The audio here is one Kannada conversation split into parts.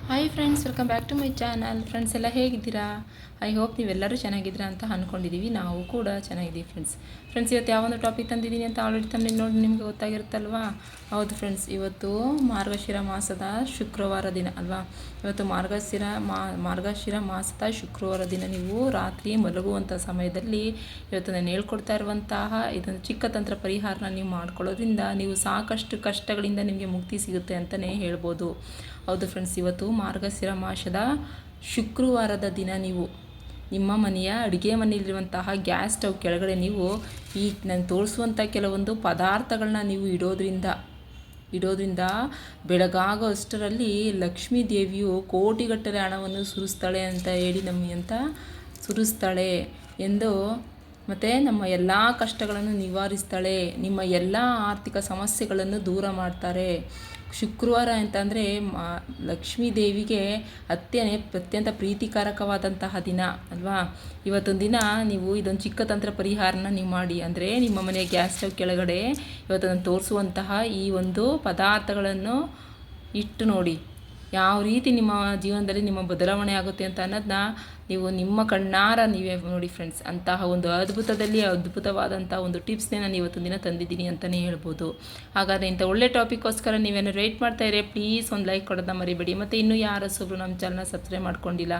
Hi friends, welcome back to my channel. Friends ಎಲ್ಲ ಹೇಗಿದ್ದೀರಾ? ಐ ಹೋಪ್ ನೀವೆಲ್ಲರೂ ಚೆನ್ನಾಗಿದ್ದೀರಾ ಅಂತ ಅಂದ್ಕೊಂಡಿದ್ದೀವಿ. ನಾವು ಕೂಡ ಚೆನ್ನಾಗಿದ್ದೀವಿ ಫ್ರೆಂಡ್ಸ್ ಇವತ್ತು ಯಾವೊಂದು ಟಾಪಿಕ್ ತಂದಿದ್ದೀನಿ ಅಂತ ಆಲ್ರೆಡಿ ತಂದು ನೋಡಿ ನಿಮಗೆ ಗೊತ್ತಾಗಿರುತ್ತಲ್ವಾ? ಹೌದು ಫ್ರೆಂಡ್ಸ್, ಇವತ್ತು ಮಾರ್ಗಶಿರ ಮಾಸದ ಶುಕ್ರವಾರ ದಿನ ಅಲ್ವಾ? ಇವತ್ತು ಮಾರ್ಗಶಿರ ಮಾಸದ ಶುಕ್ರವಾರ ದಿನ ನೀವು ರಾತ್ರಿ ಮಲಗುವಂಥ ಸಮಯದಲ್ಲಿ ಇವತ್ತು ನಾನು ಹೇಳ್ಕೊಡ್ತಾ ಇರುವಂತಹ ಇದೊಂದು ಚಿಕ್ಕ ತಂತ್ರ ಪರಿಹಾರನ ನೀವು ಮಾಡ್ಕೊಳ್ಳೋದ್ರಿಂದ ನೀವು ಸಾಕಷ್ಟು ಕಷ್ಟಗಳಿಂದ ನಿಮಗೆ ಮುಕ್ತಿ ಸಿಗುತ್ತೆ ಅಂತಲೇ ಹೇಳ್ಬೋದು. ಹೌದು ಫ್ರೆಂಡ್ಸ್, ಇವತ್ತು ಮಾರ್ಗಶಿರ ಮಾಸದ ಶುಕ್ರವಾರದ ದಿನ ನೀವು ನಿಮ್ಮ ಮನೆಯ ಅಡುಗೆ ಮನೆಯಲ್ಲಿರುವಂತಹ ಗ್ಯಾಸ್ ಸ್ಟವ್ ಕೆಳಗಡೆ ನೀವು ನಾನು ತೋರಿಸುವಂಥ ಕೆಲವೊಂದು ಪದಾರ್ಥಗಳನ್ನ ನೀವು ಇಡೋದ್ರಿಂದ ಬೆಳಗಾಗೋ ಅಷ್ಟರಲ್ಲಿ ಲಕ್ಷ್ಮೀ ದೇವಿಯು ಕೋಟಿಗಟ್ಟಲೆ ಹಣವನ್ನು ಸುರಿಸ್ತಾಳೆ ಅಂತ ಹೇಳಿ ಸುರಿಸ್ತಾಳೆ ಎಂದು ಮತ್ತು ನಮ್ಮ ಎಲ್ಲ ಕಷ್ಟಗಳನ್ನು ನಿವಾರಿಸ್ತಾಳೆ, ನಿಮ್ಮ ಎಲ್ಲ ಆರ್ಥಿಕ ಸಮಸ್ಯೆಗಳನ್ನು ದೂರ ಮಾಡ್ತಾರೆ. ಶುಕ್ರವಾರ ಅಂತಂದರೆ ಲಕ್ಷ್ಮೀ ದೇವಿಗೆ ಅತ್ಯಂತ ಪ್ರೀತಿಕಾರಕವಾದಂತಹ ದಿನ ಅಲ್ವಾ? ಇವತ್ತೊಂದು ದಿನ ನೀವು ಇದೊಂದು ಚಿಕ್ಕ ತಂತ್ರ ಪರಿಹಾರನ ನೀವು ಮಾಡಿ. ಅಂದರೆ ನಿಮ್ಮ ಮನೆಯ ಗ್ಯಾಸ್ ಸ್ಟವ್ ಕೆಳಗಡೆ ಇವತ್ತು ನಾನು ತೋರಿಸುವಂತಹ ಈ ಒಂದು ಪದಾರ್ಥಗಳನ್ನು ಇಟ್ಟು ನೋಡಿ ಯಾವ ರೀತಿ ನಿಮ್ಮ ಜೀವನದಲ್ಲಿ ನಿಮ್ಮ ಬದಲಾವಣೆ ಆಗುತ್ತೆ ಅಂತ ಅನ್ನೋದನ್ನ ನೀವು ನಿಮ್ಮ ಕಣ್ಣಾರ ನೀವೇ ನೋಡಿ ಫ್ರೆಂಡ್ಸ್. ಅಂತಹ ಒಂದು ಅದ್ಭುತವಾದಂಥ ಒಂದು ಟಿಪ್ಸ್ನೇ ನಾನು ಇವತ್ತೊಂದು ದಿನ ತಂದಿದ್ದೀನಿ ಅಂತಲೇ ಹೇಳ್ಬೋದು. ಹಾಗಾದರೆ ಇಂಥ ಒಳ್ಳೆ ಟಾಪಿಕ್ಕೋಸ್ಕರ ನೀವೇನು ವೇಟ್ ಮಾಡ್ತಾಯಿದ್ರೆ ಪ್ಲೀಸ್ ಒಂದು ಲೈಕ್ ಕೊಡೋದನ್ನ ಮರಿಬೇಡಿ. ಮತ್ತು ಇನ್ನೂ ಯಾರೊಬ್ಬರು ನಮ್ಮ ಚಾನಲ್ನ ಸಬ್ಸ್ಕ್ರೈಬ್ ಮಾಡ್ಕೊಂಡಿಲ್ಲ,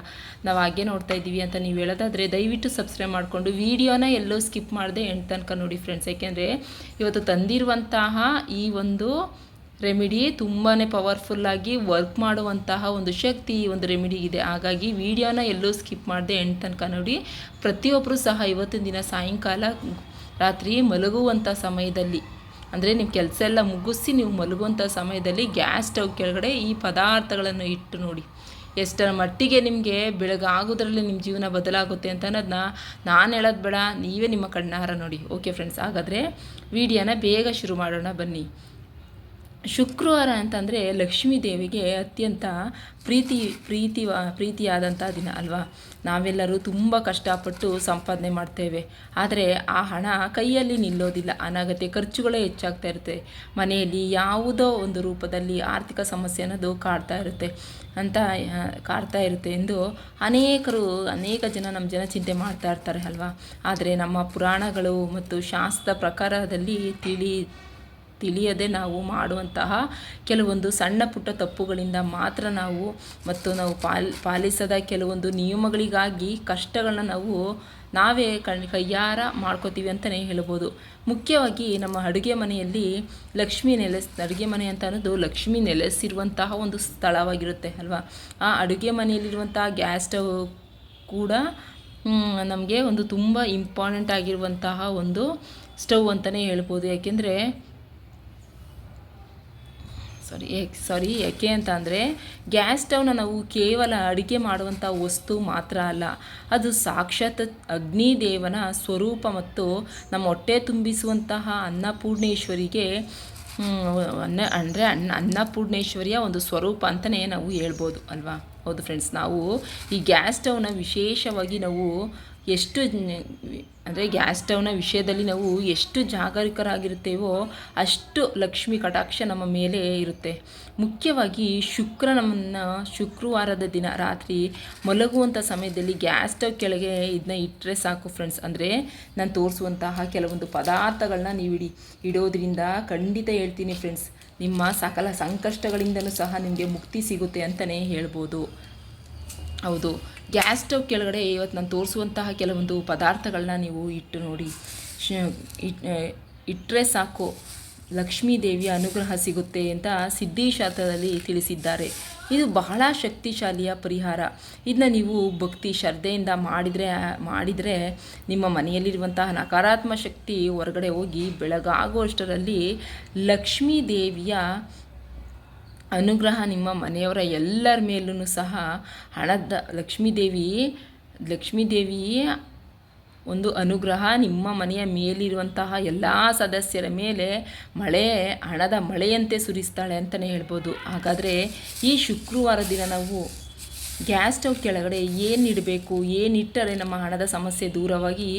ನಾವು ಹಾಗೆ ನೋಡ್ತಾ ಇದ್ದೀವಿ ಅಂತ ನೀವು ಹೇಳೋದಾದರೆ ದಯವಿಟ್ಟು ಸಬ್ಸ್ಕ್ರೈಬ್ ಮಾಡಿಕೊಂಡು ವಿಡಿಯೋನ ಎಲ್ಲೋ ಸ್ಕಿಪ್ ಮಾಡದೆ ಎಂಡ್ ತನಕ ನೋಡಿ ಫ್ರೆಂಡ್ಸ್. ಯಾಕೆಂದರೆ ಇವತ್ತು ತಂದಿರುವಂತಹ ಈ ಒಂದು ರೆಮಿಡಿ ತುಂಬಾ ಪವರ್ಫುಲ್ಲಾಗಿ ವರ್ಕ್ ಮಾಡುವಂತಹ ಒಂದು ಶಕ್ತಿ ಈ ಒಂದು ರೆಮಿಡಿಗಿದೆ. ಹಾಗಾಗಿ ವಿಡಿಯೋನ ಎಲ್ಲೂ ಸ್ಕಿಪ್ ಮಾಡದೆ ಎಂಡ್ ತನಕ ನೋಡಿ. ಪ್ರತಿಯೊಬ್ಬರು ಸಹ ಇವತ್ತಿನ ದಿನ ಸಾಯಂಕಾಲ ರಾತ್ರಿ ಮಲಗುವಂಥ ಸಮಯದಲ್ಲಿ, ಅಂದರೆ ನಿಮ್ಮ ಕೆಲಸ ಎಲ್ಲ ಮುಗಿಸಿ ನೀವು ಮಲಗುವಂಥ ಸಮಯದಲ್ಲಿ ಗ್ಯಾಸ್ ಸ್ಟವ್ ಕೆಳಗಡೆ ಈ ಪದಾರ್ಥಗಳನ್ನು ಇಟ್ಟು ನೋಡಿ ಎಷ್ಟರ ಮಟ್ಟಿಗೆ ನಿಮಗೆ ಬೆಳಗಾಗೋದ್ರಲ್ಲಿ ನಿಮ್ಮ ಜೀವನ ಬದಲಾಗುತ್ತೆ ಅಂತ ಅನ್ನೋದನ್ನ ನಾನು ಹೇಳೋದು ಬೇಡ, ನೀವೇ ನಿಮ್ಮ ಕಣ್ಣಾರ ನೋಡಿ. ಓಕೆ ಫ್ರೆಂಡ್ಸ್, ಹಾಗಾದರೆ ವಿಡಿಯೋನ ಬೇಗ ಶುರು ಮಾಡೋಣ ಬನ್ನಿ. ಶುಕ್ರವಾರ ಅಂತಂದರೆ ಲಕ್ಷ್ಮೀ ದೇವಿಗೆ ಅತ್ಯಂತ ಪ್ರೀತಿಯಾದಂಥ ದಿನ ಅಲ್ವಾ? ನಾವೆಲ್ಲರೂ ತುಂಬ ಕಷ್ಟಪಟ್ಟು ಸಂಪಾದನೆ ಮಾಡ್ತೇವೆ, ಆದರೆ ಆ ಹಣ ಕೈಯಲ್ಲಿ ನಿಲ್ಲೋದಿಲ್ಲ. ಅನಗತ್ಯ ಖರ್ಚುಗಳೇ ಹೆಚ್ಚಾಗ್ತಾ ಇರುತ್ತೆ. ಮನೆಯಲ್ಲಿ ಯಾವುದೋ ಒಂದು ರೂಪದಲ್ಲಿ ಆರ್ಥಿಕ ಸಮಸ್ಯೆ ಅನ್ನೋದು ಕಾಡ್ತಾ ಇರುತ್ತೆ ಎಂದು ಅನೇಕ ಜನ ನಮ್ಮ ಚಿಂತೆ ಮಾಡ್ತಾ ಇರ್ತಾರೆ ಅಲ್ವಾ? ಆದರೆ ನಮ್ಮ ಪುರಾಣಗಳು ಮತ್ತು ಶಾಸ್ತ್ರ ಪ್ರಕಾರದಲ್ಲಿ ತಿಳಿಯದೆ ನಾವು ಮಾಡುವಂತಹ ಕೆಲವೊಂದು ಸಣ್ಣ ಪುಟ್ಟ ತಪ್ಪುಗಳಿಂದ ಮಾತ್ರ ನಾವು ಪಾಲಿಸದ ಕೆಲವೊಂದು ನಿಯಮಗಳಿಗಾಗಿ ಕಷ್ಟಗಳನ್ನ ನಾವೇ ಕೈಯಾರ ಮಾಡ್ಕೋತೀವಿ ಅಂತಲೇ ಹೇಳ್ಬೋದು. ಮುಖ್ಯವಾಗಿ ನಮ್ಮ ಅಡುಗೆ ಮನೆಯಲ್ಲಿ ಅಡುಗೆ ಮನೆ ಅಂತ ಅನ್ನೋದು ಲಕ್ಷ್ಮಿ ನೆಲೆಸಿರುವಂತಹ ಒಂದು ಸ್ಥಳವಾಗಿರುತ್ತೆ ಅಲ್ವಾ? ಆ ಅಡುಗೆ ಮನೆಯಲ್ಲಿರುವಂತಹ ಗ್ಯಾಸ್ ಸ್ಟವ್ ಕೂಡ ನಮಗೆ ಒಂದು ತುಂಬ ಇಂಪಾರ್ಟೆಂಟ್ ಆಗಿರುವಂತಹ ಒಂದು ಸ್ಟವ್ ಅಂತಲೇ ಹೇಳ್ಬೋದು. ಯಾಕೆ ಅಂತ ಅಂದರೆ ಗ್ಯಾಸ್ ಸ್ಟವ್ನ ನಾವು ಕೇವಲ ಅಡುಗೆ ಮಾಡುವಂಥ ವಸ್ತು ಮಾತ್ರ ಅಲ್ಲ, ಅದು ಸಾಕ್ಷಾತ್ ಅಗ್ನಿದೇವನ ಸ್ವರೂಪ ಮತ್ತು ನಮ್ಮ ಹೊಟ್ಟೆ ತುಂಬಿಸುವಂತಹ ಅನ್ನಪೂರ್ಣೇಶ್ವರಿಯ ಒಂದು ಸ್ವರೂಪ ಅಂತಲೇ ನಾವು ಹೇಳ್ಬೋದು ಅಲ್ವಾ? ಹೌದು ಫ್ರೆಂಡ್ಸ್, ನಾವು ಈ ಗ್ಯಾಸ್ ಸ್ಟವ್ನ ವಿಶೇಷವಾಗಿ ಗ್ಯಾಸ್ ಸ್ಟವ್ನ ವಿಷಯದಲ್ಲಿ ನಾವು ಎಷ್ಟು ಜಾಗರೂಕರಾಗಿರುತ್ತೇವೋ ಅಷ್ಟು ಲಕ್ಷ್ಮಿ ಕಟಾಕ್ಷ ನಮ್ಮ ಮೇಲೆ ಇರುತ್ತೆ. ಮುಖ್ಯವಾಗಿ ಶುಕ್ರವಾರದ ದಿನ ರಾತ್ರಿ ಮಲಗುವಂಥ ಸಮಯದಲ್ಲಿ ಗ್ಯಾಸ್ ಸ್ಟವ್ ಕೆಳಗೆ ಇದನ್ನ ಇಟ್ಟರೆ ಸಾಕು ಫ್ರೆಂಡ್ಸ್. ಅಂದರೆ ನಾನು ತೋರಿಸುವಂತಹ ಕೆಲವೊಂದು ಪದಾರ್ಥಗಳನ್ನ ನೀವು ಇಡೋದ್ರಿಂದ ಖಂಡಿತ ಹೇಳ್ತೀನಿ ಫ್ರೆಂಡ್ಸ್, ನಿಮ್ಮ ಸಕಲ ಸಂಕಷ್ಟಗಳಿಂದಲೂ ಸಹ ನಿಮಗೆ ಮುಕ್ತಿ ಸಿಗುತ್ತೆ ಅಂತಲೇ ಹೇಳ್ಬೋದು. ಹೌದು, ಗ್ಯಾಸ್ ಸ್ಟವ್ ಕೆಳಗಡೆ ಇವತ್ತು ನಾನು ತೋರಿಸುವಂತಹ ಕೆಲವೊಂದು ಪದಾರ್ಥಗಳನ್ನ ನೀವು ಇಟ್ಟು ನೋಡಿ. ಇಟ್ಟರೆ ಸಾಕು ಲಕ್ಷ್ಮೀ ದೇವಿಯ ಅನುಗ್ರಹ ಸಿಗುತ್ತೆ ಅಂತ ಸಿದ್ಧಿಶಾಸ್ತ್ರದಲ್ಲಿ ತಿಳಿಸಿದ್ದಾರೆ. ಇದು ಬಹಳ ಶಕ್ತಿಶಾಲಿಯ ಪರಿಹಾರ. ಇದನ್ನ ನೀವು ಭಕ್ತಿ ಶ್ರದ್ಧೆಯಿಂದ ಮಾಡಿದರೆ ನಿಮ್ಮ ಮನೆಯಲ್ಲಿರುವಂತಹ ನಕಾರಾತ್ಮಕ ಶಕ್ತಿ ಹೊರಗಡೆ ಹೋಗಿ ಬೆಳಗಾಗುವಷ್ಟರಲ್ಲಿ ಲಕ್ಷ್ಮೀ ದೇವಿಯ ಅನುಗ್ರಹ ನಿಮ್ಮ ಮನೆಯವರ ಎಲ್ಲರ ಮೇಲೂ ಸಹ ಲಕ್ಷ್ಮೀ ದೇವಿ ಒಂದು ಅನುಗ್ರಹ ನಿಮ್ಮ ಮನೆಯ ಮೇಲಿರುವಂತಹ ಎಲ್ಲ ಸದಸ್ಯರ ಮೇಲೆ ಹಣದ ಮಳೆಯಂತೆ ಸುರಿಸ್ತಾಳೆ ಅಂತಲೇ ಹೇಳ್ಬೋದು. ಹಾಗಾದರೆ ಈ ಶುಕ್ರವಾರ ದಿನ ನಾವು ಗ್ಯಾಸ್ ಸ್ಟವ್ ಕೆಳಗಡೆ ಏನಿಡಬೇಕು, ಏನಿಟ್ಟರೆ ನಮ್ಮ ಹಣದ ಸಮಸ್ಯೆ ದೂರವಾಗಿ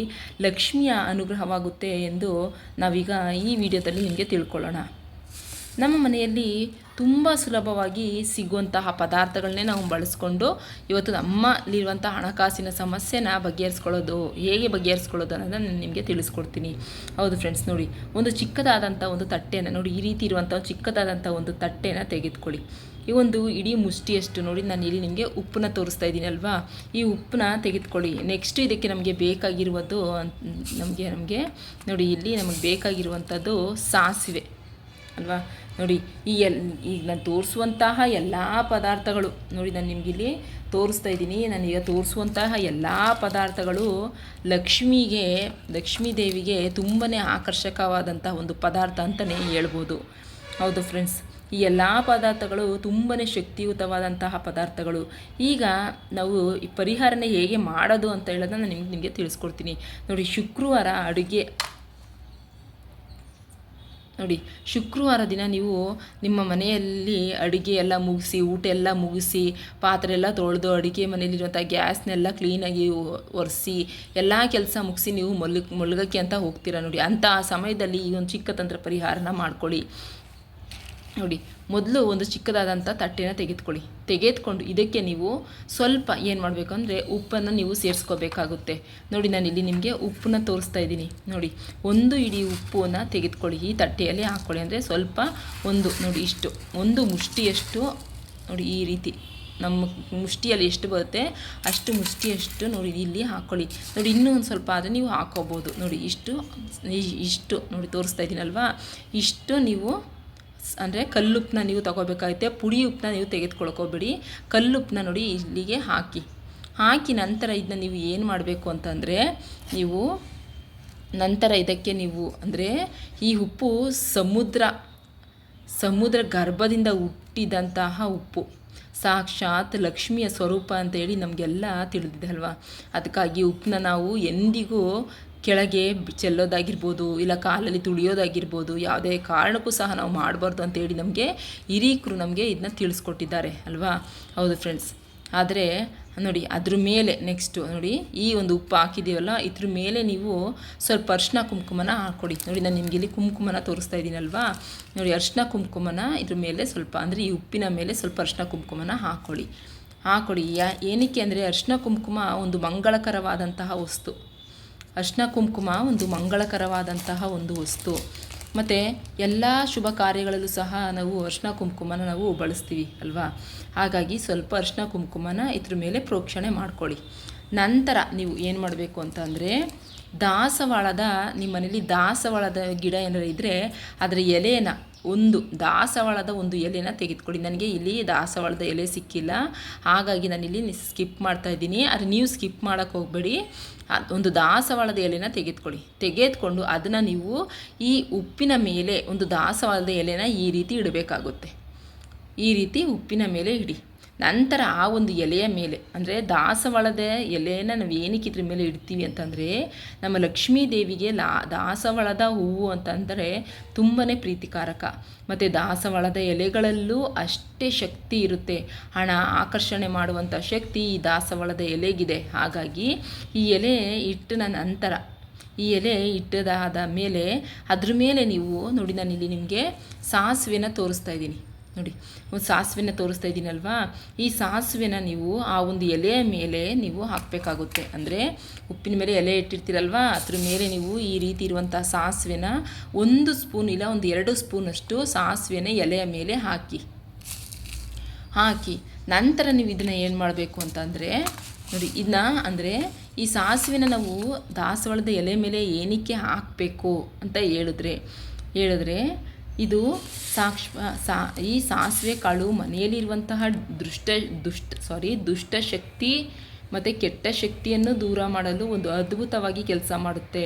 ಲಕ್ಷ್ಮಿಯ ಅನುಗ್ರಹವಾಗುತ್ತೆ ಎಂದು ನಾವೀಗ ಈ ವಿಡಿಯೋದಲ್ಲಿ ನಿಮಗೆ ತಿಳ್ಕೊಳ್ಳೋಣ. ನಮ್ಮ ಮನೆಯಲ್ಲಿ ತುಂಬ ಸುಲಭವಾಗಿ ಸಿಗುವಂತಹ ಪದಾರ್ಥಗಳನ್ನೇ ನಾವು ಬಳಸ್ಕೊಂಡು ಇವತ್ತು ನಮ್ಮಲ್ಲಿರುವಂಥ ಹಣಕಾಸಿನ ಸಮಸ್ಯೆನ ಹೇಗೆ ಬಗೆಹರಿಸ್ಕೊಳ್ಳೋದು ಅನ್ನೋದನ್ನು ನಾನು ನಿಮಗೆ ತಿಳಿಸ್ಕೊಡ್ತೀನಿ. ಹೌದು ಫ್ರೆಂಡ್ಸ್, ನೋಡಿ ಒಂದು ಚಿಕ್ಕದಾದಂಥ ಒಂದು ತಟ್ಟೆನ ನೋಡಿ, ಈ ರೀತಿ ಇರುವಂಥ ಚಿಕ್ಕದಾದಂಥ ಒಂದು ತಟ್ಟೆನ ತೆಗೆದುಕೊಳ್ಳಿ. ಈ ಒಂದು ಇಡೀ ಮುಷ್ಟಿಯಷ್ಟು ನೋಡಿ, ನಾನು ಇಲ್ಲಿ ನಿಮಗೆ ಉಪ್ಪನ್ನ ತೋರಿಸ್ತಾ ಇದ್ದೀನಿ ಅಲ್ವಾ, ಈ ಉಪ್ಪನ್ನ ತೆಗೆದುಕೊಳ್ಳಿ. ನೆಕ್ಸ್ಟ್ ಇದಕ್ಕೆ ನಮಗೆ ಬೇಕಾಗಿರುವುದು ನಮಗೆ ನೋಡಿ, ಇಲ್ಲಿ ನಮಗೆ ಬೇಕಾಗಿರುವಂಥದ್ದು ಸಾಸಿವೆ ಅಲ್ವಾ. ನೋಡಿ ಈಗ ನಾನು ತೋರಿಸುವಂತಹ ಎಲ್ಲ ಪದಾರ್ಥಗಳು ನೋಡಿ, ನಾನು ನಿಮಗೆ ಇಲ್ಲಿ ತೋರಿಸ್ತಾ ಇದ್ದೀನಿ. ನಾನೀಗ ತೋರಿಸುವಂತಹ ಎಲ್ಲ ಪದಾರ್ಥಗಳು ಲಕ್ಷ್ಮೀ ದೇವಿಗೆ ತುಂಬಾ ಆಕರ್ಷಕವಾದಂತಹ ಒಂದು ಪದಾರ್ಥ ಅಂತಲೇ ಹೇಳ್ಬೋದು. ಹೌದು ಫ್ರೆಂಡ್ಸ್, ಈ ಎಲ್ಲ ಪದಾರ್ಥಗಳು ತುಂಬಾ ಶಕ್ತಿಯುತವಾದಂತಹ ಪದಾರ್ಥಗಳು. ಈಗ ನಾವು ಈ ಪರಿಹಾರನ ಹೇಗೆ ಮಾಡೋದು ಅಂತ ಹೇಳೋದನ್ನು ನಿಮಗೆ ತಿಳಿಸ್ಕೊಡ್ತೀನಿ. ನೋಡಿ, ಶುಕ್ರವಾರ ದಿನ ನೀವು ನಿಮ್ಮ ಮನೆಯಲ್ಲಿ ಅಡುಗೆ ಎಲ್ಲ ಮುಗಿಸಿ, ಊಟ ಎಲ್ಲ ಮುಗಿಸಿ, ಪಾತ್ರೆ ಎಲ್ಲ ತೊಳೆದು, ಅಡುಗೆ ಮನೆಯಲ್ಲಿರುವಂಥ ಗ್ಯಾಸ್ನೆಲ್ಲ ಕ್ಲೀನಾಗಿ ಒರೆಸಿ ಎಲ್ಲ ಕೆಲಸ ಮುಗಿಸಿ ನೀವು ಮಲಗಕ್ಕೆ ಅಂತ ಹೋಗ್ತೀರಾ ನೋಡಿ. ಅಂಥ ಸಮಯದಲ್ಲಿ ಈ ಒಂದು ಚಿಕ್ಕ ತಂತ್ರ ಪರಿಹಾರನ ಮಾಡ್ಕೊಳ್ಳಿ. ನೋಡಿ, ಮೊದಲು ಒಂದು ಚಿಕ್ಕದಾದಂಥ ತಟ್ಟೆನ ತೆಗೆದುಕೊಂಡು ಇದಕ್ಕೆ ನೀವು ಸ್ವಲ್ಪ ಏನು ಮಾಡಬೇಕು ಅಂದರೆ ಉಪ್ಪನ್ನು ನೀವು ಸೇರಿಸ್ಕೋಬೇಕಾಗುತ್ತೆ. ನೋಡಿ, ನಾನಿಲ್ಲಿ ನಿಮಗೆ ಉಪ್ಪನ್ನ ತೋರಿಸ್ತಾ ಇದ್ದೀನಿ. ನೋಡಿ, ಒಂದು ಇಡೀ ಉಪ್ಪನ್ನು ತೆಗೆದುಕೊಳ್ಳಿ, ಈ ತಟ್ಟೆಯಲ್ಲಿ ಹಾಕ್ಕೊಳ್ಳಿ. ಅಂದರೆ ಸ್ವಲ್ಪ ನೋಡಿ ಇಷ್ಟು ಒಂದು ಮುಷ್ಟಿಯಷ್ಟು ನೋಡಿ, ಈ ರೀತಿ ನಮ್ಮ ಮುಷ್ಟಿಯಲ್ಲಿ ಎಷ್ಟು ಬರುತ್ತೆ ಅಷ್ಟು ಮುಷ್ಟಿಯಷ್ಟು ನೋಡಿ ಇಲ್ಲಿ ಹಾಕ್ಕೊಳ್ಳಿ. ನೋಡಿ, ಇನ್ನೂ ಒಂದು ಸ್ವಲ್ಪ ಆದರೆ ನೀವು ಹಾಕ್ಕೋಬೋದು. ನೋಡಿ, ಇಷ್ಟು ನೋಡಿ ತೋರಿಸ್ತಾ ಇದ್ದೀನಲ್ವಾ, ಇಷ್ಟು ನೀವು ಅಂದರೆ ಕಲ್ಲುಪ್ಪನ್ನ ನೀವು ತೊಗೋಬೇಕಾಗುತ್ತೆ. ಪುಡಿ ಉಪ್ಪನ್ನ ನೀವು ತೆಗೆದುಕೊಳ್ಕೋಬೇಡಿ. ಕಲ್ಲುಪ್ಪನ್ನ ನೋಡಿ ಇಲ್ಲಿಗೆ ಹಾಕಿ ನಂತರ ಇದನ್ನ ನೀವು ಏನು ಮಾಡಬೇಕು ಅಂತಂದರೆ, ನಂತರ ಇದಕ್ಕೆ ನೀವು ಅಂದರೆ ಈ ಉಪ್ಪು ಸಮುದ್ರ ಗರ್ಭದಿಂದ ಹುಟ್ಟಿದಂತಹ ಉಪ್ಪು, ಸಾಕ್ಷಾತ್ ಲಕ್ಷ್ಮಿಯ ಸ್ವರೂಪ ಅಂತೇಳಿ ನಮಗೆಲ್ಲ ತಿಳಿದಿದೆ ಅಲ್ವಾ. ಅದಕ್ಕಾಗಿ ಉಪ್ಪನ್ನ ನಾವು ಎಂದಿಗೂ ಕೆಳಗೆ ಚೆಲ್ಲೋದಾಗಿರ್ಬೋದು, ಇಲ್ಲ ಕಾಲಲ್ಲಿ ತುಳಿಯೋದಾಗಿರ್ಬೋದು, ಯಾವುದೇ ಕಾರಣಕ್ಕೂ ಸಹ ನಾವು ಮಾಡಬಾರ್ದು ಅಂತೇಳಿ ನಮಗೆ ಹಿರೀಕರು ಇದನ್ನ ತಿಳಿಸ್ಕೊಟ್ಟಿದ್ದಾರೆ ಅಲ್ವಾ. ಹೌದು ಫ್ರೆಂಡ್ಸ್, ಆದರೆ ನೋಡಿ ಅದ್ರ ಮೇಲೆ ನೆಕ್ಸ್ಟು ನೋಡಿ, ಈ ಒಂದು ಉಪ್ಪು ಹಾಕಿದ್ದೀವಲ್ಲ, ಇದ್ರ ಮೇಲೆ ನೀವು ಸ್ವಲ್ಪ ಅರಿಶಿನ ಕುಂಕುಮನ ಹಾಕ್ಕೊಡಿ. ನೋಡಿ, ನಾನು ನಿಮಗೆ ಇಲ್ಲಿ ಕುಂಕುಮನ ತೋರಿಸ್ತಾ ಇದ್ದೀನಲ್ವಾ. ನೋಡಿ, ಅರಿಶಿನ ಕುಂಕುಮನ ಇದ್ರ ಮೇಲೆ ಸ್ವಲ್ಪ ಅಂದರೆ ಈ ಉಪ್ಪಿನ ಮೇಲೆ ಸ್ವಲ್ಪ ಅರಿಶಿನ ಕುಂಕುಮನ ಹಾಕ್ಕೊಡಿ. ಏನಕ್ಕೆ ಅಂದರೆ ಅರಿಶಿನ ಕುಂಕುಮ ಒಂದು ಮಂಗಳಕರವಾದಂತಹ ವಸ್ತು. ಅರಿಶಿನ ಕುಂಕುಮ ಒಂದು ಮಂಗಳಕರವಾದಂತಹ ಒಂದು ವಸ್ತು. ಮತ್ತು ಎಲ್ಲ ಶುಭ ಕಾರ್ಯಗಳಲ್ಲೂ ಸಹ ನಾವು ಅರಿಶಿನ ಕುಂಕುಮನ ನಾವು ಬಳಸ್ತೀವಿ ಅಲ್ವಾ. ಹಾಗಾಗಿ ಸ್ವಲ್ಪ ಅರಿಶಿನ ಕುಂಕುಮನ ಇದ್ರ ಮೇಲೆ ಪ್ರೋಕ್ಷಣೆ ಮಾಡ್ಕೊಳ್ಳಿ. ನಂತರ ನೀವು ಏನು ಮಾಡಬೇಕು ಅಂತಂದರೆ, ನಿಮ್ಮ ಮನೇಲಿ ದಾಸವಾಳದ ಗಿಡ ಏನಾರು ಇದ್ದರೆ ಅದರ ಎಲೆನ ದಾಸವಾಳದ ಒಂದು ಎಲೆನ ತೆಗೆದುಕೊಳ್ಳಿ. ನನಗೆ ಇಲ್ಲಿ ದಾಸವಾಳದ ಎಲೆ ಸಿಕ್ಕಿಲ್ಲ, ಹಾಗಾಗಿ ನಾನಿಲ್ಲಿ ಸ್ಕಿಪ್ ಮಾಡ್ತಾ ಇದ್ದೀನಿ. ಆದರೆ ನೀವು ಸ್ಕಿಪ್ ಮಾಡೋಕ್ಕೆ ಹೋಗಬೇಡಿ. ಒಂದು ದಾಸವಾಳದ ಎಲೆನ ತೆಗೆದುಕೊಂಡು ಅದನ್ನು ನೀವು ಈ ಉಪ್ಪಿನ ಮೇಲೆ ಒಂದು ದಾಸವಾಳದ ಎಲೆನ ಈ ರೀತಿ ಇಡಬೇಕಾಗುತ್ತೆ. ಈ ರೀತಿ ಉಪ್ಪಿನ ಮೇಲೆ ಇಡಿ. ನಂತರ ಆ ಒಂದು ಎಲೆಯ ಮೇಲೆ ಅಂದರೆ ದಾಸವಾಳದ ಎಲೆಯನ್ನು ನಾವು ಏನಕ್ಕೆ ಇದ್ರ ಮೇಲೆ ಇಡ್ತೀವಿ ಅಂತಂದರೆ, ನಮ್ಮ ಲಕ್ಷ್ಮೀ ದೇವಿಗೆ ದಾಸವಾಳದ ಹೂವು ಅಂತಂದರೆ ತುಂಬಾ ಪ್ರೀತಿಕಾರಕ. ಮತ್ತು ದಾಸವಾಳದ ಎಲೆಗಳಲ್ಲೂ ಅಷ್ಟೇ ಶಕ್ತಿ ಇರುತ್ತೆ. ಹಣ ಆಕರ್ಷಣೆ ಮಾಡುವಂಥ ಶಕ್ತಿ ಈ ದಾಸವಾಳದ ಎಲೆಗಿದೆ. ಹಾಗಾಗಿ ಈ ಎಲೆ ಇಟ್ಟದಾದ ಮೇಲೆ ಅದ್ರ ಮೇಲೆ ನೀವು ನೋಡಿ, ನಾನಿಲ್ಲಿ ನಿಮಗೆ ಸಾಸಿವೆನ ತೋರಿಸ್ತಾ ಇದ್ದೀನಿ. ನೋಡಿ, ಒಂದು ಸಾಸಿವೆನ ತೋರಿಸ್ತಾ ಇದ್ದೀನಲ್ವಾ. ಈ ಸಾಸಿವೆನ ನೀವು ಆ ಒಂದು ಎಲೆಯ ಮೇಲೆ ನೀವು ಹಾಕಬೇಕಾಗುತ್ತೆ. ಅಂದರೆ ಉಪ್ಪಿನ ಮೇಲೆ ಎಲೆ ಇಟ್ಟಿರ್ತೀರಲ್ವ, ಅದ್ರ ಮೇಲೆ ನೀವು ಈ ರೀತಿ ಇರುವಂಥ ಸಾಸಿವೆನ 1 ಸ್ಪೂನ್ ಇಲ್ಲ 2 ಸ್ಪೂನಷ್ಟು ಸಾಸಿವೆನ ಎಲೆಯ ಮೇಲೆ ಹಾಕಿ ನಂತರ ನೀವು ಇದನ್ನು ಏನು ಮಾಡಬೇಕು ಅಂತಂದರೆ, ನೋಡಿ ಇದನ್ನ ಅಂದರೆ ಈ ಸಾಸಿವೆನ ನಾವು ದಾಸವಾಳದ ಎಲೆ ಮೇಲೆ ಏನಕ್ಕೆ ಹಾಕಬೇಕು ಅಂತ ಹೇಳಿದ್ರೆ ಇದು ಈ ಸಾಸಿವೆ ಕಾಳು ಮನೆಯಲ್ಲಿರುವಂತಹ ದುಷ್ಟ ಶಕ್ತಿ ಮತ್ತು ಕೆಟ್ಟ ಶಕ್ತಿಯನ್ನು ದೂರ ಮಾಡಲು ಒಂದು ಅದ್ಭುತವಾಗಿ ಕೆಲಸ ಮಾಡುತ್ತೆ.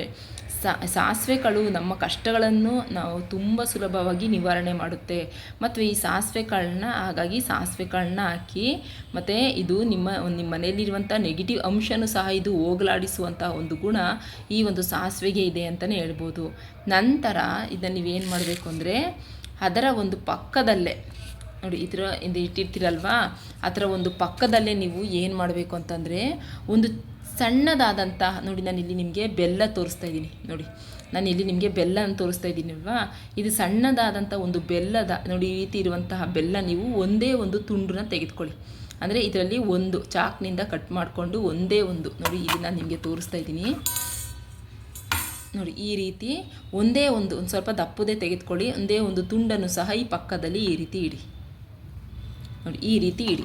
ಸಾಸಿವೆ ಕಾಳು ನಮ್ಮ ಕಷ್ಟಗಳನ್ನು ನಾವು ತುಂಬ ಸುಲಭವಾಗಿ ನಿವಾರಣೆ ಮಾಡುತ್ತೆ. ಮತ್ತು ಈ ಸಾಸಿವೆ ಕಾಳನ್ನ ಹಾಕಿ ಮತ್ತು ಇದು ನಿಮ್ಮ ಮನೆಯಲ್ಲಿರುವಂಥ ನೆಗೆಟಿವ್ ಅಂಶನೂ ಸಹ ಇದು ಹೋಗಲಾಡಿಸುವಂಥ ಒಂದು ಗುಣ ಈ ಒಂದು ಸಾಸಿವೆಗೆ ಇದೆ ಅಂತಲೇ ಹೇಳ್ಬೋದು. ನಂತರ ಇದನ್ನು ನೀವೇನು ಮಾಡಬೇಕು ಅಂದರೆ, ಅದರ ಒಂದು ಪಕ್ಕದಲ್ಲೇ ನೋಡಿ ಇಟ್ಟಿರ್ತೀರಲ್ವಾ, ಅದರ ಒಂದು ಪಕ್ಕದಲ್ಲೇ ನೀವು ಏನು ಮಾಡಬೇಕು ಅಂತಂದರೆ, ಒಂದು ಸಣ್ಣದಾದಂತಹ ನೋಡಿ, ನಾನಿಲ್ಲಿ ನಿಮಗೆ ಬೆಲ್ಲ ತೋರಿಸ್ತಾ ಇದ್ದೀನಿ ನೋಡಿ, ನಾನಿಲ್ಲಿ ನಿಮಗೆ ಬೆಲ್ಲನ ತೋರಿಸ್ತಾ ಇದ್ದೀನಿ ಅಲ್ವಾ. ಇದು ಸಣ್ಣದಾದಂಥ ಒಂದು ಬೆಲ್ಲದ ನೋಡಿ, ಈ ರೀತಿ ಇರುವಂತಹ ಬೆಲ್ಲ ನೀವು ಒಂದೇ ಒಂದು ತುಂಡನ್ನ ತೆಗೆದುಕೊಳ್ಳಿ. ಅಂದರೆ ಇದರಲ್ಲಿ ಒಂದು ಚಾಕ್ನಿಂದ ಕಟ್ ಮಾಡಿಕೊಂಡು ಒಂದೇ ಒಂದು ನೋಡಿ, ಇದನ್ನು ನಿಮಗೆ ತೋರಿಸ್ತಾ ಇದ್ದೀನಿ ನೋಡಿ. ಈ ರೀತಿ ಒಂದೇ ಒಂದು ಸ್ವಲ್ಪ ದಪ್ಪದೇ ತೆಗೆದುಕೊಳ್ಳಿ. ಒಂದೇ ಒಂದು ತುಂಡನ್ನು ಸಹ ಈ ಪಕ್ಕದಲ್ಲಿ ಈ ರೀತಿ ಇಡಿ ನೋಡಿ, ಈ ರೀತಿ ಇಡಿ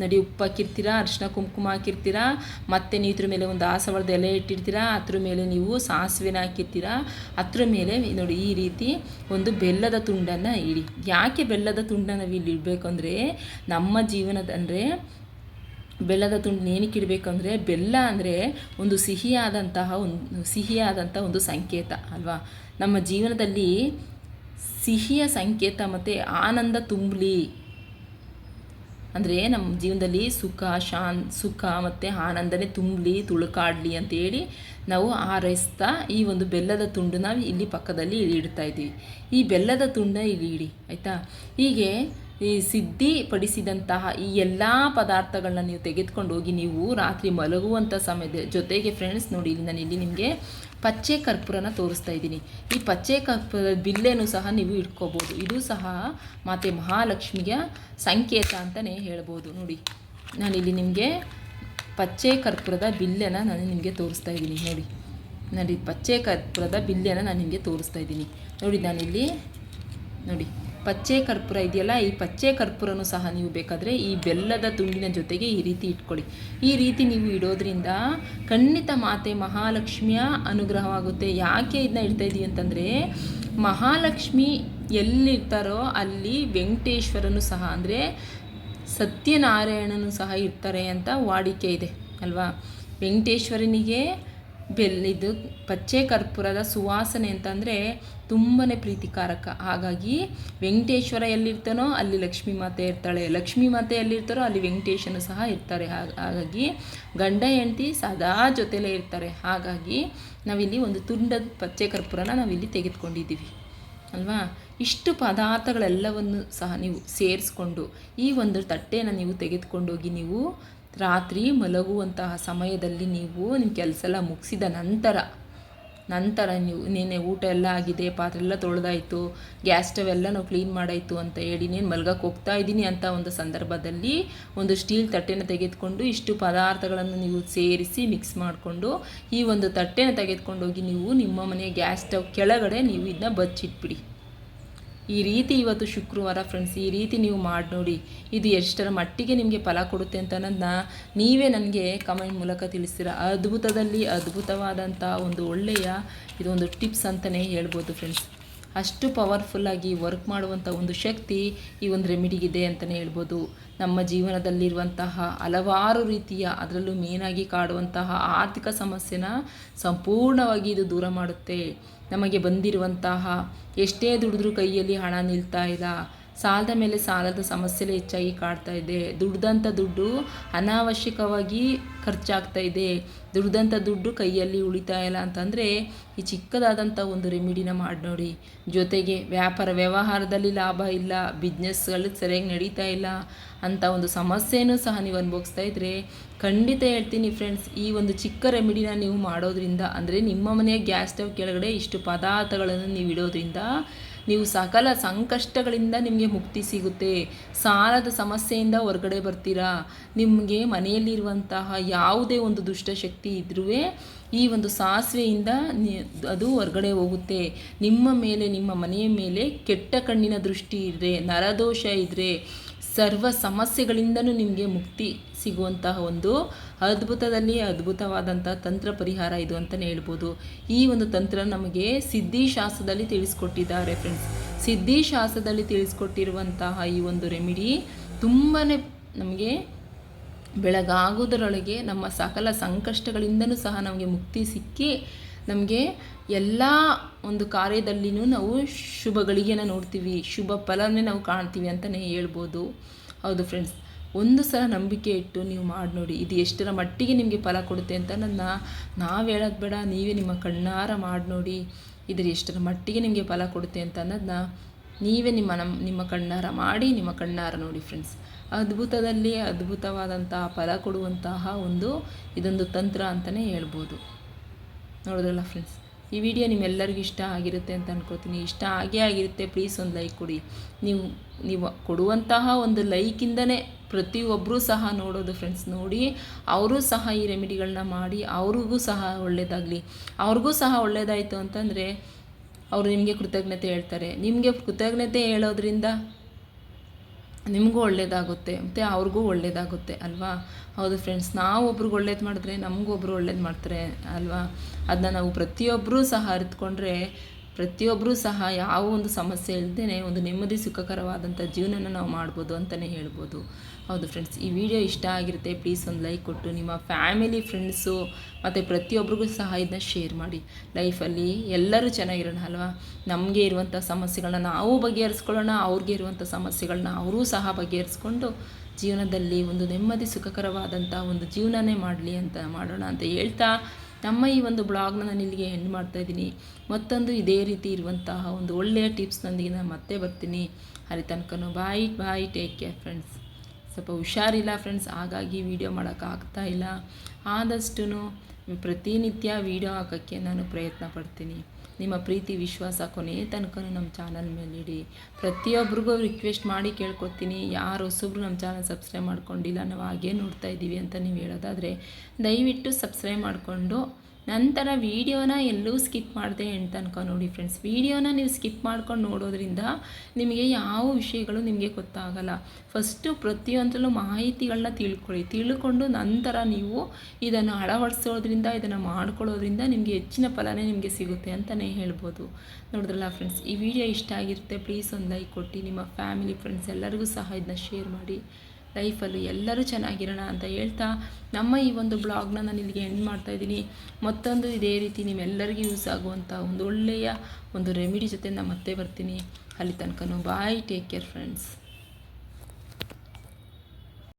ನೋಡಿ. ಉಪ್ಪು ಹಾಕಿರ್ತೀರಾ, ಅರಿಶಿನ ಕುಂಕುಮ ಹಾಕಿರ್ತೀರಾ, ಮತ್ತು ನೀವು ಇದ್ರ ಮೇಲೆ ಒಂದು ದಾಸವಾಳದ ಎಲೆ ಇಟ್ಟಿರ್ತೀರಾ, ಅದ್ರ ಮೇಲೆ ನೀವು ಸಾಸಿವೆನ ಹಾಕಿರ್ತೀರಾ, ಅದ್ರ ಮೇಲೆ ನೋಡಿ ಈ ರೀತಿ ಒಂದು ಬೆಲ್ಲದ ತುಂಡನ್ನು ಇಡಿ. ಯಾಕೆ ಬೆಲ್ಲದ ತುಂಡನ್ನು ನಾವು ಇಲ್ಲಿ ಇಡಬೇಕು ಅಂದರೆ, ನಮ್ಮ ಜೀವನದ ಅಂದರೆ ಬೆಲ್ಲದ ತುಂಡನ್ನ ಏನಕ್ಕೆ ಇಡಬೇಕು ಅಂದರೆ, ಬೆಲ್ಲ ಅಂದರೆ ಒಂದು ಸಿಹಿಯಾದಂಥ ಒಂದು ಸಂಕೇತ ಅಲ್ವಾ. ನಮ್ಮ ಜೀವನದಲ್ಲಿ ಸಿಹಿಯ ಸಂಕೇತ ಮತ್ತು ಆನಂದ ತುಂಬಲಿ ಅಂದರೆ, ನಮ್ಮ ಜೀವನದಲ್ಲಿ ಸುಖ ಮತ್ತು ಆನಂದನೇ ತುಂಬಲಿ, ತುಳುಕಾಡಲಿ ಅಂತೇಳಿ ನಾವು ಹಾರೈಸ್ತಾ ಈ ಒಂದು ಬೆಲ್ಲದ ತುಂಡು ನಾವು ಇಲ್ಲಿ ಪಕ್ಕದಲ್ಲಿ ಇಡ್ತಾ ಇದ್ದೀವಿ. ಈ ಬೆಲ್ಲದ ತುಂಡ ಇಲ್ಲಿ ಇಡಿ ಆಯಿತಾ. ಹೀಗೆ ಈ ಸಿದ್ಧಿಪಡಿಸಿದಂತಹ ಈ ಎಲ್ಲ ಪದಾರ್ಥಗಳನ್ನ ನೀವು ತೆಗೆದುಕೊಂಡು ಹೋಗಿ ನೀವು ರಾತ್ರಿ ಮಲಗುವಂಥ ಸಮಯದ ಜೊತೆಗೆ ಫ್ರೆಂಡ್ಸ್ ನೋಡಿ, ಇಲ್ಲಿ ನಾನು ಇಲ್ಲಿ ನಿಮಗೆ ಪಚ್ಚೆ ಕರ್ಪೂರನ ತೋರಿಸ್ತಾ ಇದ್ದೀನಿ. ಈ ಪಚ್ಚೆ ಕರ್ಪೂರದ ಬಿಲ್ಲೆನೂ ಸಹ ನೀವು ಇಟ್ಕೋಬೋದು. ಇದು ಸಹ ಮಾತೆ ಮಹಾಲಕ್ಷ್ಮಿಯ ಸಂಕೇತ ಅಂತಲೇ ಹೇಳ್ಬೋದು. ನೋಡಿ, ನಾನಿಲ್ಲಿ ನಿಮಗೆ ಪಚ್ಚೆ ಕರ್ಪೂರದ ಬಿಲ್ಲೆನ ನಾನು ನಿಮಗೆ ತೋರಿಸ್ತಾ ಇದ್ದೀನಿ ನೋಡಿ, ಪಚ್ಚೆ ಕರ್ಪೂರದ ಬಿಲ್ಲೆನ ನಾನು ನಿಮಗೆ ತೋರಿಸ್ತಾ ಇದ್ದೀನಿ ನೋಡಿ. ನಾನಿಲ್ಲಿ ನೋಡಿ ಪಚ್ಚೆ ಕರ್ಪೂರ ಇದೆಯಲ್ಲ, ಈ ಪಚ್ಚೆ ಕರ್ಪೂರನೂ ಸಹ ನೀವು ಬೇಕಾದರೆ ಈ ಬೆಲ್ಲದ ತುಂಡಿನ ಜೊತೆಗೆ ಈ ರೀತಿ ಇಟ್ಕೊಳ್ಳಿ. ಈ ರೀತಿ ನೀವು ಇಡೋದ್ರಿಂದ ಖಂಡಿತ ಮಾತೆ ಮಹಾಲಕ್ಷ್ಮಿಯ ಅನುಗ್ರಹವಾಗುತ್ತೆ. ಯಾಕೆ ಇದನ್ನ ಇಡ್ತಾ ಇದ್ದೀವಿ ಅಂತಂದರೆ, ಮಹಾಲಕ್ಷ್ಮಿ ಎಲ್ಲಿರ್ತಾರೋ ಅಲ್ಲಿ ವೆಂಕಟೇಶ್ವರನು ಸಹ ಅಂದರೆ ಸತ್ಯನಾರಾಯಣನು ಸಹ ಇರ್ತಾರೆ ಅಂತ ವಾಡಿಕೆ ಇದೆ ಅಲ್ವಾ. ವೆಂಕಟೇಶ್ವರನಿಗೆ ಇದು ಪಚ್ಚೆ ಕರ್ಪೂರದ ಸುವಾಸನೆ ಅಂತಂದರೆ ತುಂಬಾ ಪ್ರೀತಿಕಾರಕ. ಹಾಗಾಗಿ ವೆಂಕಟೇಶ್ವರ ಎಲ್ಲಿರ್ತಾನೋ ಅಲ್ಲಿ ಲಕ್ಷ್ಮೀ ಮಾತೆ ಇರ್ತಾಳೆ, ಲಕ್ಷ್ಮೀ ಮಾತೆ ಎಲ್ಲಿರ್ತಾರೋ ಅಲ್ಲಿ ವೆಂಕಟೇಶನು ಸಹ ಇರ್ತಾರೆ. ಹಾಗಾಗಿ ಗಂಡ ಹೆಂಡತಿ ಸದಾ ಜೊತೆಲೇ ಇರ್ತಾರೆ. ಹಾಗಾಗಿ ನಾವಿಲ್ಲಿ ಒಂದು ತುಂಡದ ಪಚ್ಚೆ ಕರ್ಪೂರನ ನಾವಿಲ್ಲಿ ತೆಗೆದುಕೊಂಡಿದ್ದೀವಿ ಅಲ್ವಾ. ಇಷ್ಟು ಪದಾರ್ಥಗಳೆಲ್ಲವನ್ನು ಸಹ ನೀವು ಸೇರಿಸ್ಕೊಂಡು ಈ ಒಂದು ತಟ್ಟೆನ ನೀವು ತೆಗೆದುಕೊಂಡೋಗಿ ನೀವು ರಾತ್ರಿ ಮಲಗುವಂತಹ ಸಮಯದಲ್ಲಿ ನೀವು ನಿಮ್ಮ ಕೆಲಸ ಎಲ್ಲ ಮುಗಿಸಿದ ನಂತರ ನೀವು ನಿನ್ನೆ ಊಟ ಎಲ್ಲ ಆಗಿದೆ, ಪಾತ್ರೆ ಎಲ್ಲ ತೊಳೆದಾಯಿತು, ಗ್ಯಾಸ್ ಸ್ಟವ್ ಎಲ್ಲ ನಾವು ಕ್ಲೀನ್ ಮಾಡಾಯಿತು ಅಂತ ಹೇಳಿ ನೀನು ಮಲ್ಗಕ್ಕೆ ಹೋಗ್ತಾ ಇದ್ದೀನಿ ಅಂತ ಒಂದು ಸಂದರ್ಭದಲ್ಲಿ ಒಂದು ಸ್ಟೀಲ್ ತಟ್ಟೆನ ತೆಗೆದುಕೊಂಡು ಇಷ್ಟು ಪದಾರ್ಥಗಳನ್ನು ನೀವು ಸೇರಿಸಿ ಮಿಕ್ಸ್ ಮಾಡಿಕೊಂಡು ಈ ಒಂದು ತಟ್ಟೆನ ತೆಗೆದುಕೊಂಡೋಗಿ ನೀವು ನಿಮ್ಮ ಮನೆಯ ಗ್ಯಾಸ್ ಸ್ಟವ್ ಕೆಳಗಡೆ ನೀವು ಇದನ್ನ ಬಚ್ಚಿಟ್ಬಿಡಿ. ಈ ರೀತಿ ಇವತ್ತು ಶುಕ್ರವಾರ ಫ್ರೆಂಡ್ಸ್, ಈ ರೀತಿ ನೀವು ಮಾಡಿ ನೋಡಿ. ಇದು ಎಷ್ಟರ ಮಟ್ಟಿಗೆ ನಿಮಗೆ ಫಲ ಕೊಡುತ್ತೆ ಅಂತ ಅನ್ನೋದನ್ನ ನೀವೇ ನನಗೆ ಕಮೆಂಟ್ ಮೂಲಕ ತಿಳಿಸ್ತೀರ. ಅದ್ಭುತವಾದಂಥ ಒಂದು ಒಳ್ಳೆಯ ಇದೊಂದು ಟಿಪ್ಸ್ ಅಂತಲೇ ಹೇಳ್ಬೋದು ಫ್ರೆಂಡ್ಸ್. ಅಷ್ಟು ಪವರ್ಫುಲ್ಲಾಗಿ ವರ್ಕ್ ಮಾಡುವಂಥ ಒಂದು ಶಕ್ತಿ ಈ ಒಂದು ರೆಮಿಡಿಗಿದೆ ಅಂತಲೇ ಹೇಳ್ಬೋದು. ನಮ್ಮ ಜೀವನದಲ್ಲಿರುವಂತಹ ಹಲವಾರು ರೀತಿಯ, ಅದರಲ್ಲೂ ಮೇನಾಗಿ ಕಾಡುವಂತಹ ಆರ್ಥಿಕ ಸಮಸ್ಯೆನ ಸಂಪೂರ್ಣವಾಗಿ ಇದು ದೂರ ಮಾಡುತ್ತೆ. ನಮಗೆ ಬಂದಿರುವಂತಹ ಎಷ್ಟೇ ದುಡಿದ್ರೂ ಕೈಯಲ್ಲಿ ಹಣ ನಿಲ್ತಾ ಇಲ್ಲ, ಸಾಲದ ಮೇಲೆ ಸಾಲದ ಸಮಸ್ಯೆಲೇ ಹೆಚ್ಚಾಗಿ ಕಾಡ್ತಾ ಇದೆ, ದುಡ್ದಂಥ ದುಡ್ಡು ಅನಾವಶ್ಯಕವಾಗಿ ಖರ್ಚಾಗ್ತಾ ಇದೆ, ದುಡ್ದಂಥ ದುಡ್ಡು ಕೈಯಲ್ಲಿ ಉಳಿತಾ ಇಲ್ಲ ಅಂತಂದರೆ ಈ ಚಿಕ್ಕದಾದಂಥ ಒಂದು ರೆಮಿಡಿನ ಮಾಡಿ ನೋಡಿ. ಜೊತೆಗೆ ವ್ಯವಹಾರದಲ್ಲಿ ಲಾಭ ಇಲ್ಲ, ಬಿಸ್ನೆಸ್ಗಳು ಸರಿಯಾಗಿ ನಡೀತಾ ಇಲ್ಲ ಅಂತ ಒಂದು ಸಮಸ್ಯೆನೂ ಸಹ ನೀವು ಅನುಭವಿಸ್ತಾ ಇದ್ದರೆ ಖಂಡಿತ ಹೇಳ್ತೀನಿ ಫ್ರೆಂಡ್ಸ್, ಈ ಒಂದು ಚಿಕ್ಕ ರೆಮಿಡಿನ ನೀವು ಮಾಡೋದ್ರಿಂದ ಅಂದರೆ ನಿಮ್ಮ ಮನೆಯ ಗ್ಯಾಸ್ ಸ್ಟವ್ ಕೆಳಗಡೆ ಇಷ್ಟು ಪದಾರ್ಥಗಳನ್ನು ನೀವು ಇಡೋದ್ರಿಂದ ನೀವು ಸಕಲ ಸಂಕಷ್ಟಗಳಿಂದ ನಿಮಗೆ ಮುಕ್ತಿ ಸಿಗುತ್ತೆ. ಸಾಲದ ಸಮಸ್ಯೆಯಿಂದ ಹೊರಗಡೆ ಬರ್ತೀರಾ. ನಿಮಗೆ ಮನೆಯಲ್ಲಿರುವಂತಹ ಯಾವುದೇ ಒಂದು ದುಷ್ಟಶಕ್ತಿ ಇದ್ರೂ ಈ ಒಂದು ಸಾಸಿವೆಯಿಂದ ಅದು ಹೊರಗಡೆ ಹೋಗುತ್ತೆ. ನಿಮ್ಮ ಮೇಲೆ, ನಿಮ್ಮ ಮನೆಯ ಮೇಲೆ ಕೆಟ್ಟ ಕಣ್ಣಿನ ದೃಷ್ಟಿ ಇದ್ದರೆ, ನರದೋಷ ಇದ್ದರೆ, ಸರ್ವ ಸಮಸ್ಯೆಗಳಿಂದನೂ ನಿಮಗೆ ಮುಕ್ತಿ ಸಿಗುವಂತಹ ಒಂದು ಅದ್ಭುತವಾದಂಥ ತಂತ್ರ ಪರಿಹಾರ ಇದು ಅಂತಲೇ ಹೇಳ್ಬೋದು. ಈ ಒಂದು ತಂತ್ರ ನಮಗೆ ಸಿದ್ಧಿಶಾಸ್ತ್ರದಲ್ಲಿ ತಿಳಿಸ್ಕೊಟ್ಟಿದ್ದಾರೆ ಫ್ರೆಂಡ್ಸ್. ಸಿದ್ಧಿಶಾಸ್ತ್ರದಲ್ಲಿ ತಿಳಿಸ್ಕೊಟ್ಟಿರುವಂತಹ ಈ ಒಂದು ರೆಮಿಡಿ ತುಂಬಾ ನಮಗೆ ಬೆಳಗಾಗೋದರೊಳಗೆ ನಮ್ಮ ಸಕಲ ಸಂಕಷ್ಟಗಳಿಂದನೂ ಸಹ ನಮಗೆ ಮುಕ್ತಿ ಸಿಕ್ಕಿ ನಮಗೆ ಎಲ್ಲ ಒಂದು ಕಾರ್ಯದಲ್ಲಿನೂ ನಾವು ಶುಭಗಳಿಗೆನ ನೋಡ್ತೀವಿ, ಶುಭ ಫಲವನ್ನೇ ನಾವು ಕಾಣ್ತೀವಿ ಅಂತಲೇ ಹೇಳ್ಬೋದು. ಹೌದು ಫ್ರೆಂಡ್ಸ್, ಒಂದು ಸಲ ನಂಬಿಕೆ ಇಟ್ಟು ನೀವು ಮಾಡಿ ನೋಡಿ. ಇದು ಎಷ್ಟರ ಮಟ್ಟಿಗೆ ನಿಮಗೆ ಫಲ ಕೊಡುತ್ತೆ ಅಂತ ನಾವು ಹೇಳೋದು ಬೇಡ, ನೀವೇ ನಿಮ್ಮ ಕಣ್ಣಾರ ಮಾಡಿ ನೋಡಿ. ಇದ್ರ ಎಷ್ಟರ ಮಟ್ಟಿಗೆ ನಿಮಗೆ ಫಲ ಕೊಡುತ್ತೆ ಅಂತ ಅನ್ನೋದನ್ನ ನೀವೇ ನಿಮ್ಮ ಕಣ್ಣಾರ ಮಾಡಿ ನಿಮ್ಮ ಕಣ್ಣಾರ ನೋಡಿ ಫ್ರೆಂಡ್ಸ್. ಅದ್ಭುತದಲ್ಲಿ ಅದ್ಭುತವಾದಂತಹ ಫಲ ಕೊಡುವಂತಹ ಇದೊಂದು ತಂತ್ರ ಅಂತಲೇ ಹೇಳ್ಬೋದು. ನೋಡಿದ್ರಲ್ಲ ಫ್ರೆಂಡ್ಸ್, ಈ ವಿಡಿಯೋ ನಿಮ್ಮೆಲ್ಲರಿಗೂ ಇಷ್ಟ ಆಗಿರುತ್ತೆ ಅಂತ ಅನ್ಕೋತೀನಿ. ಇಷ್ಟ ಆಗಿರುತ್ತೆ, ಪ್ಲೀಸ್ ಒಂದು ಲೈಕ್ ಕೊಡಿ. ನೀವು ಕೊಡುವಂತಹ ಒಂದು ಲೈಕಿಂದನೇ ಪ್ರತಿಯೊಬ್ಬರೂ ಸಹ ನೋಡೋದು ಫ್ರೆಂಡ್ಸ್. ನೋಡಿ ಅವರೂ ಸಹ ಈ ರೆಮಿಡಿಗಳನ್ನ ಮಾಡಿ ಅವ್ರಿಗೂ ಸಹ ಒಳ್ಳೆಯದಾಗಲಿ. ಅವ್ರಿಗೂ ಸಹ ಒಳ್ಳೆಯದಾಯಿತು ಅಂತಂದರೆ ಅವರು ನಿಮಗೆ ಕೃತಜ್ಞತೆ ಹೇಳ್ತಾರೆ. ನಿಮಗೆ ಕೃತಜ್ಞತೆ ಹೇಳೋದ್ರಿಂದ ನಿಮಗೂ ಒಳ್ಳೆಯದಾಗುತ್ತೆ ಮತ್ತು ಅವ್ರಿಗೂ ಒಳ್ಳೆಯದಾಗುತ್ತೆ ಅಲ್ವಾ? ಹೌದು ಫ್ರೆಂಡ್ಸ್, ನಾವು ಒಬ್ರಿಗೆ ಒಳ್ಳೇದು ಮಾಡಿದ್ರೆ ನಮಗೂ ಒಬ್ಬರು ಒಳ್ಳೇದು ಮಾಡ್ತಾರೆ ಅಲ್ವಾ? ಅದನ್ನ ನಾವು ಪ್ರತಿಯೊಬ್ಬರೂ ಸಹ ಅರಿತುಕೊಂಡ್ರೆ ಪ್ರತಿಯೊಬ್ಬರೂ ಸಹ ಯಾವ ಒಂದು ಸಮಸ್ಯೆ ಇಲ್ಲದೇ ಒಂದು ನೆಮ್ಮದಿ ಸುಖಕರವಾದಂಥ ಜೀವನನ ನಾವು ಮಾಡ್ಬೋದು ಅಂತಲೇ ಹೇಳ್ಬೋದು. ಹೌದು ಫ್ರೆಂಡ್ಸ್, ಈ ವಿಡಿಯೋ ಇಷ್ಟ ಆಗಿರುತ್ತೆ, ಪ್ಲೀಸ್ ಒಂದು ಲೈಕ್ ಕೊಟ್ಟು ನಿಮ್ಮ ಫ್ಯಾಮಿಲಿ ಫ್ರೆಂಡ್ಸು ಮತ್ತು ಪ್ರತಿಯೊಬ್ಬರಿಗೂ ಸಹ ಇದನ್ನ ಶೇರ್ ಮಾಡಿ. ಲೈಫಲ್ಲಿ ಎಲ್ಲರೂ ಚೆನ್ನಾಗಿರೋಣ ಅಲ್ವಾ? ನಮಗೆ ಇರುವಂಥ ಸಮಸ್ಯೆಗಳನ್ನ ನಾವು ಬಗೆಹರಿಸ್ಕೊಳ್ಳೋಣ, ಅವ್ರಿಗೆ ಇರುವಂಥ ಸಮಸ್ಯೆಗಳನ್ನ ಅವರೂ ಸಹ ಬಗೆಹರಿಸ್ಕೊಂಡು ಜೀವನದಲ್ಲಿ ಒಂದು ನೆಮ್ಮದಿ ಸುಖಕರವಾದಂಥ ಒಂದು ಜೀವನನೇ ಮಾಡೋಣ ಅಂತ ಹೇಳ್ತಾ ನಮ್ಮ ಈ ಒಂದು ಬ್ಲಾಗ್ನ ನಾನು ಇಲ್ಲಿಗೆ ಎಂಡ್ ಮಾಡ್ತಾಯಿದ್ದೀನಿ. ಮತ್ತೊಂದು ಇದೇ ರೀತಿ ಇರುವಂತಹ ಒಂದು ಒಳ್ಳೆಯ ಟಿಪ್ಸ್ನೊಂದಿಗೆ ನಾನು ಮತ್ತೆ ಬರ್ತೀನಿ. ಅಲ್ಲಿ ತನಕ ಬಾಯ್, ಟೇಕ್ ಕೇರ್ ಫ್ರೆಂಡ್ಸ್. ಸ್ವಲ್ಪ ಹುಷಾರಿಲ್ಲ ಫ್ರೆಂಡ್ಸ್, ಹಾಗಾಗಿ ವೀಡಿಯೋ ಮಾಡೋಕ್ಕಾಗ್ತಾ ಇಲ್ಲ. ಆದಷ್ಟು ಪ್ರತಿನಿತ್ಯ ವೀಡಿಯೋ ಹಾಕೋಕ್ಕೆ ನಾನು ಪ್ರಯತ್ನ ಪಡ್ತೀನಿ. ನಿಮ್ಮ ಪ್ರೀತಿ ವಿಶ್ವಾಸ ಕೊನೆ ತನಕ ನಮ್ಮ ಚಾನಲ್ ಮೇಲೆ ಇಡಿ. ಪ್ರತಿಯೊಬ್ಬರಿಗೂ ರಿಕ್ವೆಸ್ಟ್ ಮಾಡಿ ಕೇಳ್ಕೊತೀನಿ, ಯಾರು ಹೊಸಬ್ರು ನಮ್ಮ ಚಾನಲ್ ಸಬ್ಸ್ಕ್ರೈಬ್ ಮಾಡ್ಕೊಂಡಿಲ್ಲ, ನಾವು ಹಾಗೇ ನೋಡ್ತಾ ಇದ್ದೀವಿ ಅಂತ ನೀವು ಹೇಳೋದಾದರೆ ದಯವಿಟ್ಟು ಸಬ್ಸ್ಕ್ರೈಬ್ ಮಾಡಿಕೊಂಡು ನಂತರ ವೀಡಿಯೋನ ಎಲ್ಲೂ ಸ್ಕಿಪ್ ಮಾಡದೆ ಎಂಟು ತನಕ ನೋಡಿ ಫ್ರೆಂಡ್ಸ್. ವೀಡಿಯೋನ ನೀವು ಸ್ಕಿಪ್ ಮಾಡ್ಕೊಂಡು ನೋಡೋದ್ರಿಂದ ನಿಮಗೆ ಯಾವ ವಿಷಯಗಳು ನಿಮಗೆ ಗೊತ್ತಾಗಲ್ಲ. ಫಸ್ಟು ಪ್ರತಿಯೊಂದರಲ್ಲೂ ಮಾಹಿತಿಗಳನ್ನ ತಿಳ್ಕೊಂಡು ನಂತರ ನೀವು ಇದನ್ನು ಅಳವಡಿಸೋದ್ರಿಂದ ಇದನ್ನು ಮಾಡ್ಕೊಳ್ಳೋದ್ರಿಂದ ನಿಮಗೆ ಹೆಚ್ಚಿನ ಫಲನೇ ನಿಮಗೆ ಸಿಗುತ್ತೆ ಅಂತಲೇ ಹೇಳ್ಬೋದು. ನೋಡಿದ್ರಲ್ಲ ಫ್ರೆಂಡ್ಸ್, ಈ ವಿಡಿಯೋ ಇಷ್ಟ ಆಗಿರುತ್ತೆ, ಪ್ಲೀಸ್ ಒಂದು ಲೈಕ್ ಕೊಟ್ಟು ನಿಮ್ಮ ಫ್ಯಾಮಿಲಿ ಫ್ರೆಂಡ್ಸ್ ಎಲ್ಲರಿಗೂ ಸಹ ಇದನ್ನ ಶೇರ್ ಮಾಡಿ. ಲೈಫಲ್ಲಿ ಎಲ್ಲರೂ ಚೆನ್ನಾಗಿರೋಣ ಅಂತ ಹೇಳ್ತಾ ನಮ್ಮ ಈ ಒಂದು ಬ್ಲಾಗ್ನ ನಾನು ಇಲ್ಲಿಗೆ ಎಂಡ್ ಮಾಡ್ತಾಯಿದ್ದೀನಿ. ಮತ್ತೊಂದು ಇದೇ ರೀತಿ ನಿಮ್ಮೆಲ್ಲರಿಗೂ ಯೂಸ್ ಆಗುವಂಥ ಒಂದು ಒಳ್ಳೆಯ ಒಂದು ರೆಮಿಡಿ ಜೊತೆ ನಾನು ಮತ್ತೆ ಬರ್ತೀನಿ. ಅಲ್ಲಿ ತನಕ ಬಾಯ್, ಟೇಕ್ ಕೇರ್ ಫ್ರೆಂಡ್ಸ್.